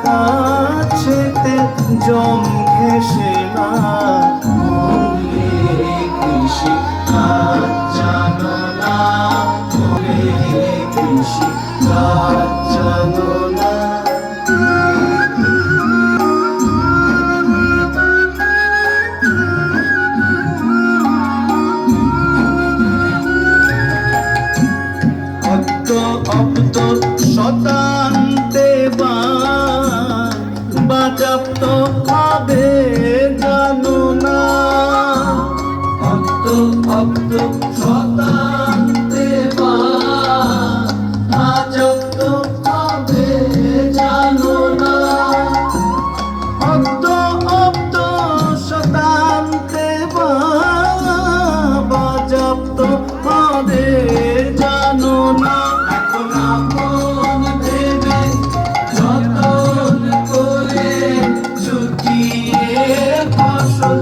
কাছেতে জম ঘেসে না কৃষি কাজ জানো না, কৃষি কাজ জানো না। অব্দ শতান্তে বাজাপ্ত হবে জানো না, অব্দ শতান্তে বাজাপ্ত হবে জানো না, অব্দ শতান্তে বাজাপ্ত হবে জানো না। আপন ভেবে যতন করে শুকিয়ে ফসল